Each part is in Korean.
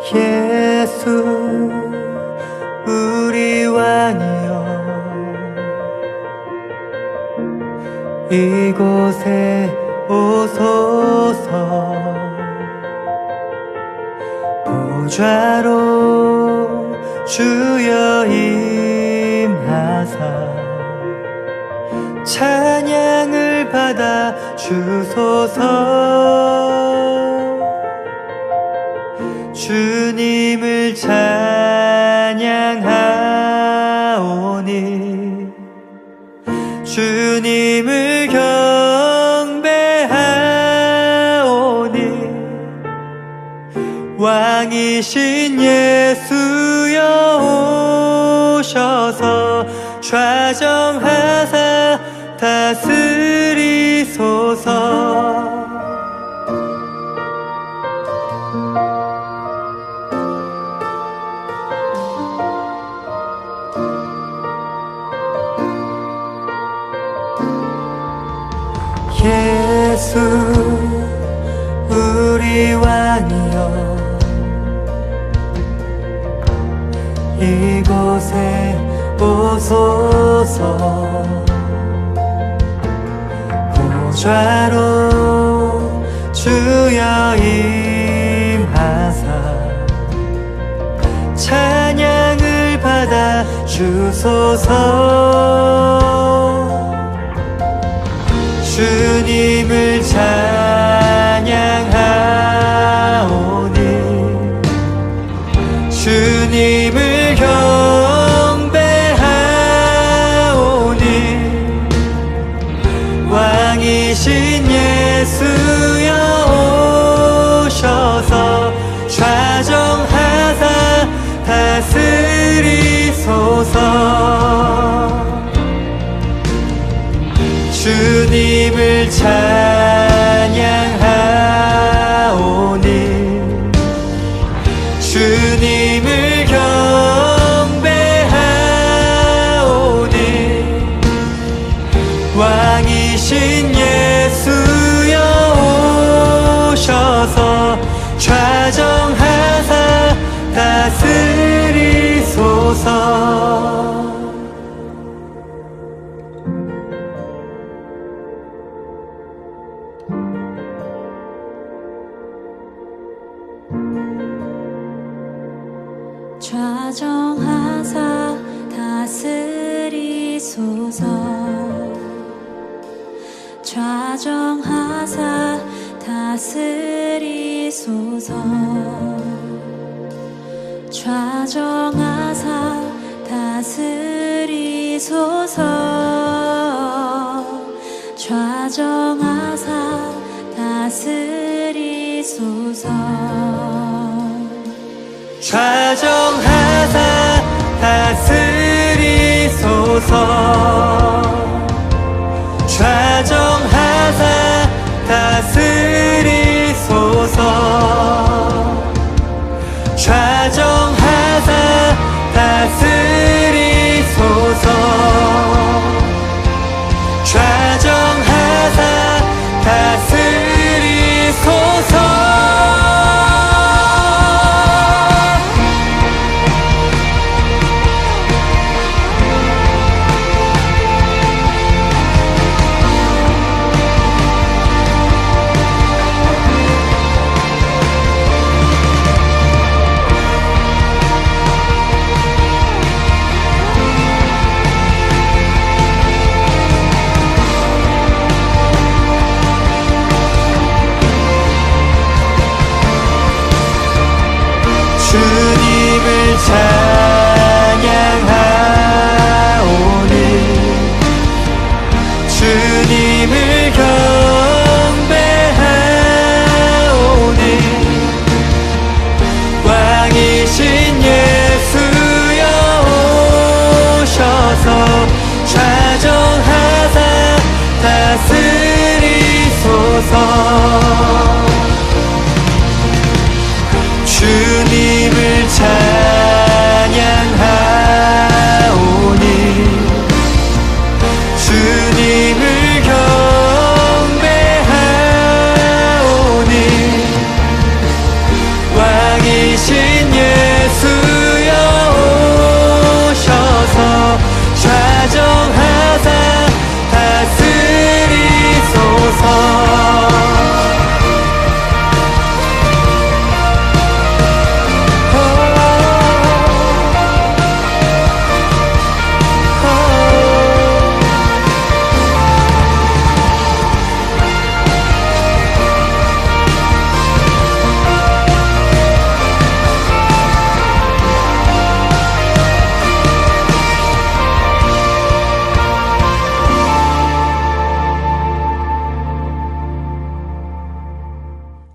예수 우리 왕이여, 이곳에 오소서. 보좌로 주여 임하사 찬양을 받아 주소서. 주님을 찬양하오니 주님을 경배하오니 왕이신 예수여 오셔서 좌정하사 다스리소서. 예수 우리 왕이여, 이곳에 오소서. 보좌로 주여 임하사 찬양을 받아 주소서. 주님을 찬양하오니 주님을 경배하오니 왕이신 예수여 오셔서 좌정하사 다스리소서. 주님을 찬양하오니 주님을 경배하오니 왕이신 예수여 오셔서 좌정하사 다스리소서. 좌정하사 다스리소서. 좌정하사 다스리소서. 좌정하사 다스리소서. 좌정하사 다스리소서. 좌정하사 다스리소서. 좌정하사 다스리소서. 좌정하사 다스리소서. 좌정하사 다스리소서.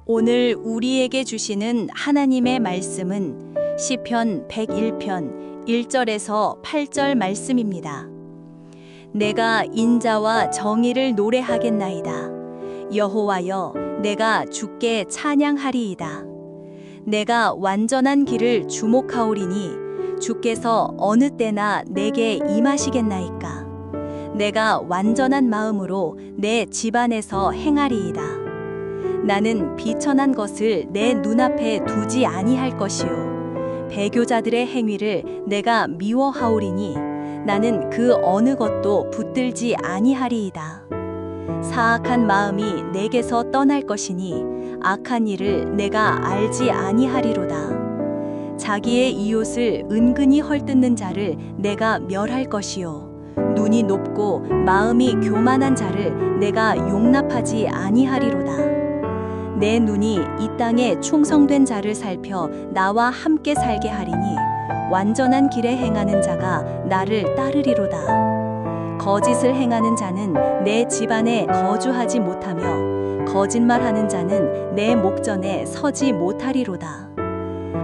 오늘 우리에게 주시는 하나님의 말씀은 시편 101편 1절에서 8절 말씀입니다. 내가 인자와 정의를 노래하겠나이다. 여호와여, 내가 주께 찬양하리이다. 내가 완전한 길을 주목하오리니 주께서 어느 때나 내게 임하시겠나이까. 내가 완전한 마음으로 내 집안에서 행하리이다. 나는 비천한 것을 내 눈앞에 두지 아니할 것이요 배교자들의 행위를 내가 미워하오리니 나는 그 어느 것도 붙들지 아니하리이다. 사악한 마음이 내게서 떠날 것이니 악한 일을 내가 알지 아니하리로다. 자기의 이웃을 은근히 헐뜯는 자를 내가 멸할 것이요 눈이 높고 마음이 교만한 자를 내가 용납하지 아니하리로다. 내 눈이 이 땅에 충성된 자를 살펴 나와 함께 살게 하리니 완전한 길에 행하는 자가 나를 따르리로다. 거짓을 행하는 자는 내 집안에 거주하지 못하며 거짓말하는 자는 내 목전에 서지 못하리로다.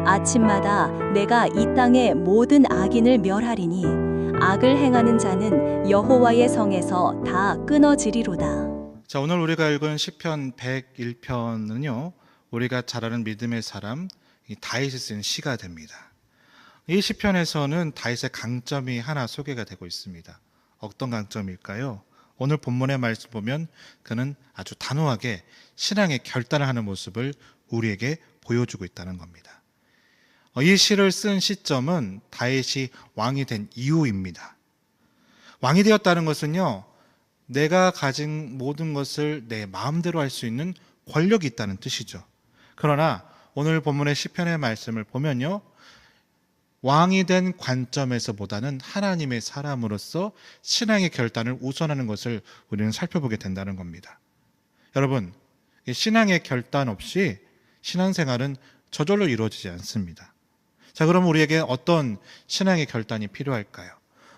아침마다 내가 이 땅의 모든 악인을 멸하리니 악을 행하는 자는 여호와의 성에서 다 끊어지리로다. 자, 오늘 우리가 읽은 시편 101편은요, 우리가 잘 아는 믿음의 사람 다윗이 쓴 시가 됩니다. 이 시편에서는 다윗의 강점이 하나 소개가 되고 있습니다. 어떤 강점일까요? 오늘 본문의 말씀 보면 그는 아주 단호하게 신앙의 결단을 하는 모습을 우리에게 보여주고 있다는 겁니다. 이 시를 쓴 시점은 다윗이 왕이 된 이후입니다. 왕이 되었다는 것은요, 내가 가진 모든 것을 내 마음대로 할 수 있는 권력이 있다는 뜻이죠. 그러나 오늘 본문의 시편의 말씀을 보면요, 왕이 된 관점에서보다는 하나님의 사람으로서 신앙의 결단을 우선하는 것을 우리는 살펴보게 된다는 겁니다. 여러분, 신앙의 결단 없이 신앙생활은 저절로 이루어지지 않습니다. 자, 그럼 우리에게 어떤 신앙의 결단이 필요할까요?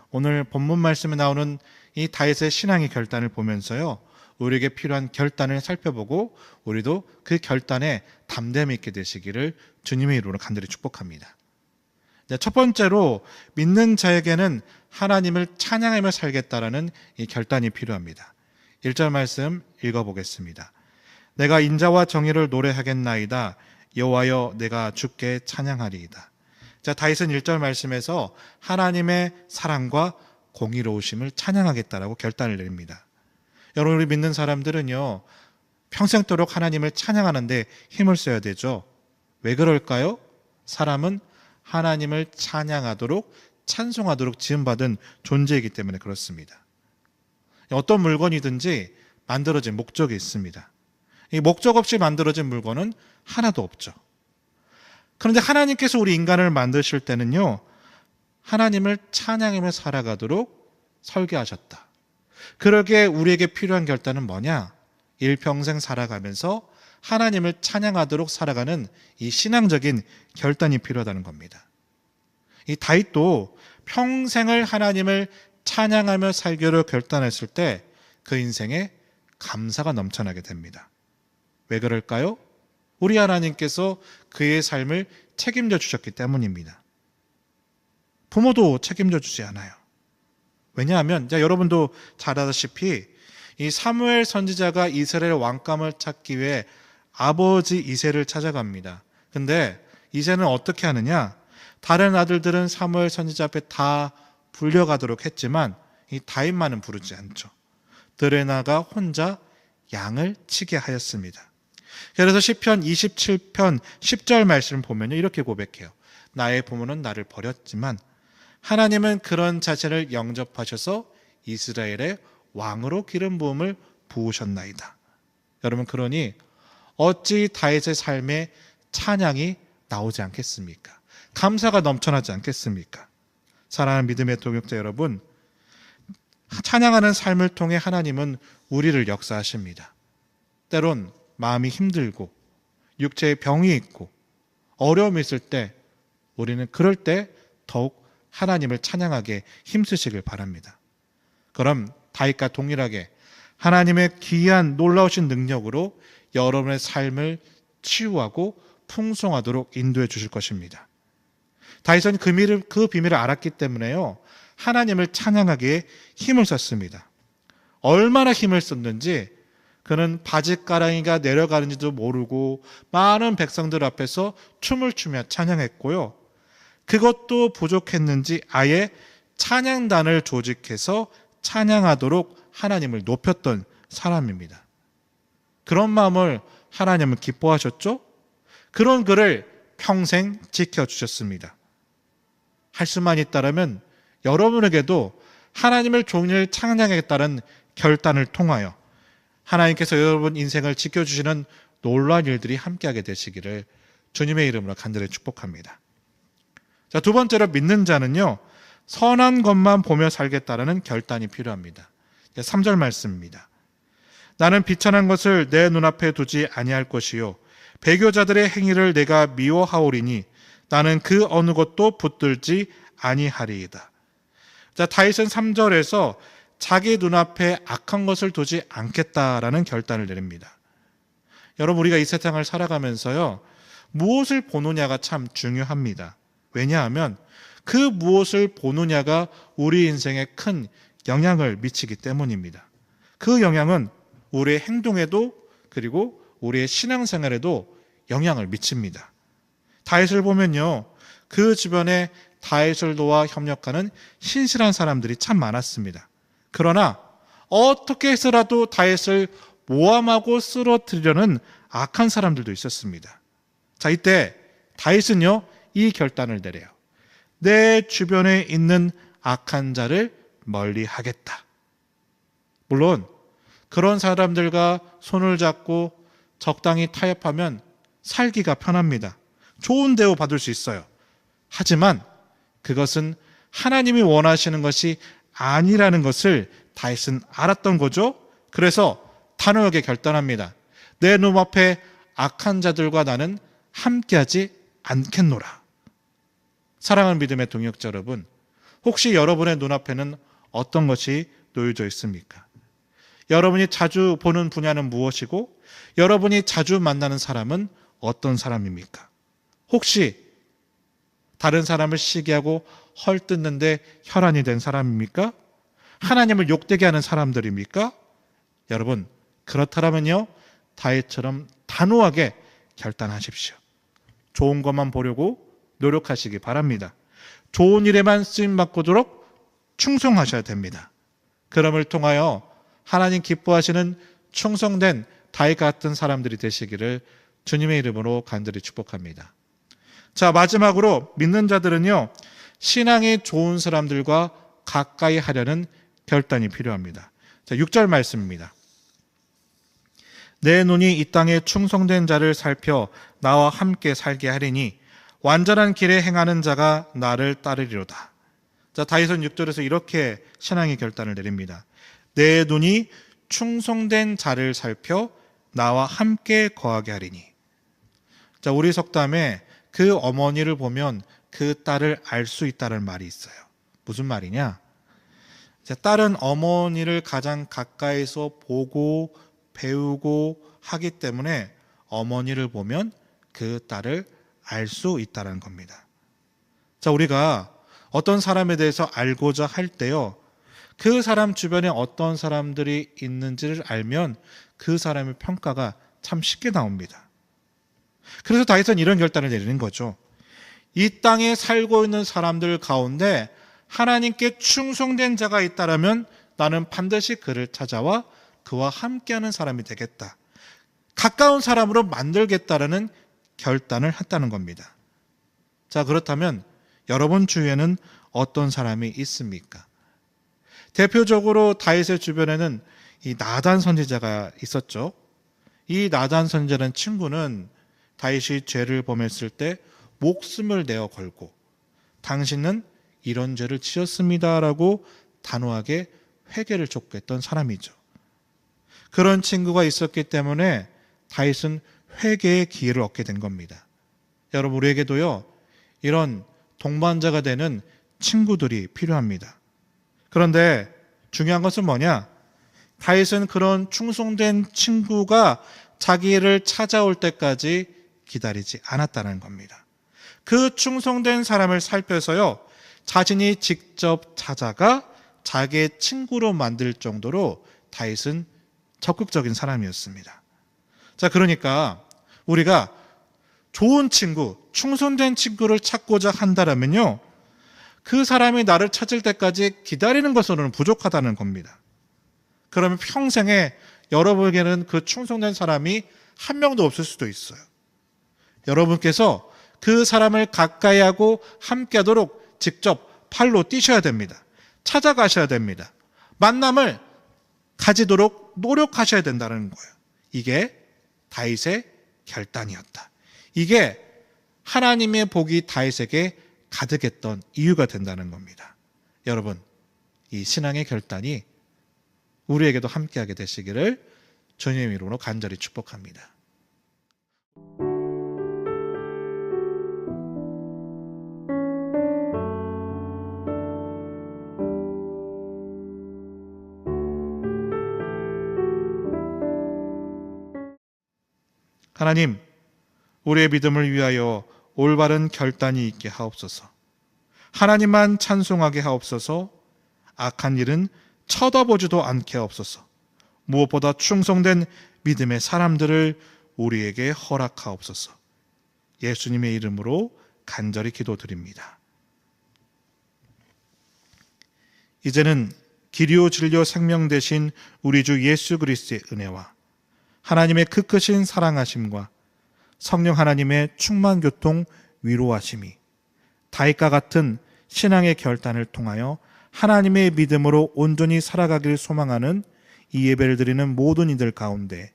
오늘 본문 말씀에 나오는 이 다윗의 신앙의 결단을 보면서요, 우리에게 필요한 결단을 살펴보고 우리도 그 결단에 담대함이 있게 되시기를 주님의 이름으로 간절히 축복합니다. 첫 번째로 믿는 자에게는 하나님을 찬양하며 살겠다라는 이 결단이 필요합니다. 1절 말씀 읽어보겠습니다. 내가 인자와 정의를 노래하겠나이다. 여호와여, 내가 주께 찬양하리이다. 자, 다윗은 1절 말씀에서 하나님의 사랑과 공의로우심을 찬양하겠다라고 결단을 내립니다. 여러분, 우리 믿는 사람들은요, 평생도록 하나님을 찬양하는데 힘을 써야 되죠. 왜 그럴까요? 사람은 하나님을 찬양하도록, 찬송하도록 지음받은 존재이기 때문에 그렇습니다. 어떤 물건이든지 만들어진 목적이 있습니다. 이 목적 없이 만들어진 물건은 하나도 없죠. 그런데 하나님께서 우리 인간을 만드실 때는요, 하나님을 찬양하며 살아가도록 설계하셨다. 그러기에 우리에게 필요한 결단은 뭐냐? 일평생 살아가면서 하나님을 찬양하도록 살아가는 이 신앙적인 결단이 필요하다는 겁니다. 이 다윗도 평생을 하나님을 찬양하며 살기로 결단했을 때 그 인생에 감사가 넘쳐나게 됩니다. 왜 그럴까요? 우리 하나님께서 그의 삶을 책임져 주셨기 때문입니다. 부모도 책임져 주지 않아요. 왜냐하면 여러분도 잘 아다시피 이 사무엘 선지자가 이스라엘 왕감을 찾기 위해 아버지 이새를 찾아갑니다. 근데 이새는 어떻게 하느냐? 다른 아들들은 사무엘 선지자 앞에 다 불려가도록 했지만 이 다윗만은 부르지 않죠. 들에 나가 혼자 양을 치게 하였습니다. 그래서 시편 27편 10절 말씀을 보면 이렇게 고백해요. 나의 부모는 나를 버렸지만 하나님은 그런 자신을 영접하셔서 이스라엘의 왕으로 기름 부음을 부으셨나이다. 여러분, 그러니 어찌 다윗의 삶에 찬양이 나오지 않겠습니까? 감사가 넘쳐나지 않겠습니까? 사랑하는 믿음의 동역자 여러분, 찬양하는 삶을 통해 하나님은 우리를 역사하십니다. 때론 마음이 힘들고 육체에 병이 있고 어려움이 있을 때 우리는 그럴 때 더욱 하나님을 찬양하게 힘쓰시길 바랍니다. 그럼 다윗과 동일하게 하나님의 기이한 놀라우신 능력으로 여러분의 삶을 치유하고 풍성하도록 인도해 주실 것입니다. 다윗은 그 비밀을 알았기 때문에요, 하나님을 찬양하기에 힘을 썼습니다. 얼마나 힘을 썼는지 그는 바짓가랑이가 내려가는지도 모르고 많은 백성들 앞에서 춤을 추며 찬양했고요. 그것도 부족했는지 아예 찬양단을 조직해서 찬양하도록 하나님을 높였던 사람입니다. 그런 마음을 하나님은 기뻐하셨죠? 그런 그를 평생 지켜주셨습니다. 할 수만 있다면 여러분에게도 하나님을 종일 찬양하겠다는 결단을 통하여 하나님께서 여러분 인생을 지켜주시는 놀라운 일들이 함께하게 되시기를 주님의 이름으로 간절히 축복합니다. 자, 두 번째로 믿는 자는요, 선한 것만 보며 살겠다라는 결단이 필요합니다. 3절 말씀입니다. 나는 비천한 것을 내 눈앞에 두지 아니할 것이요 배교자들의 행위를 내가 미워하오리니 나는 그 어느 것도 붙들지 아니하리이다. 자, 다윗은 3절에서 자기 눈앞에 악한 것을 두지 않겠다라는 결단을 내립니다. 여러분, 우리가 이 세상을 살아가면서요, 무엇을 보느냐가 참 중요합니다. 왜냐하면 그 무엇을 보느냐가 우리 인생에 큰 영향을 미치기 때문입니다. 그 영향은 우리의 행동에도 그리고 우리의 신앙생활에도 영향을 미칩니다. 다윗을 보면요, 그 주변에 다윗을 도와 협력하는 신실한 사람들이 참 많았습니다. 그러나 어떻게 해서라도 다윗을 모함하고 쓰러뜨리려는 악한 사람들도 있었습니다. 자, 이때 다윗은요, 이 결단을 내려요. 내 주변에 있는 악한 자를 멀리하겠다. 물론 그런 사람들과 손을 잡고 적당히 타협하면 살기가 편합니다. 좋은 대우 받을 수 있어요. 하지만 그것은 하나님이 원하시는 것이 아니라는 것을 다윗은 알았던 거죠. 그래서 단호하게 결단합니다. 내 눈앞에 악한 자들과 나는 함께하지 않겠노라. 사랑하는 믿음의 동역자 여러분, 혹시 여러분의 눈앞에는 어떤 것이 놓여져 있습니까? 여러분이 자주 보는 분야는 무엇이고 여러분이 자주 만나는 사람은 어떤 사람입니까? 혹시 다른 사람을 시기하고 헐뜯는데 혈안이 된 사람입니까? 하나님을 욕되게 하는 사람들입니까? 여러분, 그렇다면요, 다윗처럼 단호하게 결단하십시오. 좋은 것만 보려고 노력하시기 바랍니다. 좋은 일에만 쓰임받고도록 충성하셔야 됩니다. 그럼을 통하여 하나님 기뻐하시는 충성된 다윗 같은 사람들이 되시기를 주님의 이름으로 간절히 축복합니다. 자, 마지막으로 믿는 자들은요, 신앙이 좋은 사람들과 가까이 하려는 결단이 필요합니다. 자, 6절 말씀입니다. 내 눈이 이 땅에 충성된 자를 살펴 나와 함께 살게 하리니 완전한 길에 행하는 자가 나를 따르리로다. 자, 다윗은 6절에서 이렇게 신앙의 결단을 내립니다. 내 눈이 충성된 자를 살펴 나와 함께 거하게 하리니. 자, 우리 속담에 그 어머니를 보면 그 딸을 알 수 있다는 말이 있어요. 무슨 말이냐? 딸은 어머니를 가장 가까이서 보고 배우고 하기 때문에 어머니를 보면 그 딸을 알 수 있다는 겁니다. 자, 우리가 어떤 사람에 대해서 알고자 할 때요, 그 사람 주변에 어떤 사람들이 있는지를 알면 그 사람의 평가가 참 쉽게 나옵니다. 그래서 다윗은 이런 결단을 내리는 거죠. 이 땅에 살고 있는 사람들 가운데 하나님께 충성된 자가 있다면 나는 반드시 그를 찾아와 그와 함께하는 사람이 되겠다. 가까운 사람으로 만들겠다라는 결단을 했다는 겁니다. 자, 그렇다면 여러분 주위에는 어떤 사람이 있습니까? 대표적으로 다윗의 주변에는 이 나단 선지자가 있었죠. 이 나단 선지자라는 친구는 다윗이 죄를 범했을 때 목숨을 내어 걸고 당신은 이런 죄를 지었습니다라고 단호하게 회개를 촉구했던 사람이죠. 그런 친구가 있었기 때문에 다윗은 회개의 기회를 얻게 된 겁니다. 여러분, 우리에게도요, 이런 동반자가 되는 친구들이 필요합니다. 그런데 중요한 것은 뭐냐? 다윗은 그런 충성된 친구가 자기를 찾아올 때까지 기다리지 않았다는 겁니다. 그 충성된 사람을 살펴서요, 자신이 직접 찾아가 자기의 친구로 만들 정도로 다윗은 적극적인 사람이었습니다. 자, 그러니까 우리가 좋은 친구, 충성된 친구를 찾고자 한다면요, 그 사람이 나를 찾을 때까지 기다리는 것으로는 부족하다는 겁니다. 그러면 평생에 여러분에게는 그 충성된 사람이 한 명도 없을 수도 있어요. 여러분께서 그 사람을 가까이 하고 함께 하도록 직접 팔로 뛰셔야 됩니다. 찾아가셔야 됩니다. 만남을 가지도록 노력하셔야 된다는 거예요. 이게 다윗의 결단이었다. 이게 하나님의 복이 다윗에게 가득했던 이유가 된다는 겁니다. 여러분, 이 신앙의 결단이 우리에게도 함께하게 되시기를 주님의 이름으로 간절히 축복합니다. 하나님, 우리의 믿음을 위하여 올바른 결단이 있게 하옵소서. 하나님만 찬송하게 하옵소서. 악한 일은 쳐다보지도 않게 하옵소서. 무엇보다 충성된 믿음의 사람들을 우리에게 허락하옵소서. 예수님의 이름으로 간절히 기도드립니다. 이제는 길이요 진리요 생명 되신 우리 주 예수 그리스도의 은혜와 하나님의 그 크신 사랑하심과 성령 하나님의 충만 교통 위로하심이 다윗과 같은 신앙의 결단을 통하여 하나님의 믿음으로 온전히 살아가기를 소망하는 이 예배를 드리는 모든 이들 가운데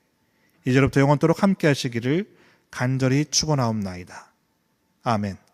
이제로부터 영원토록 함께 하시기를 간절히 축원하옵나이다. 아멘.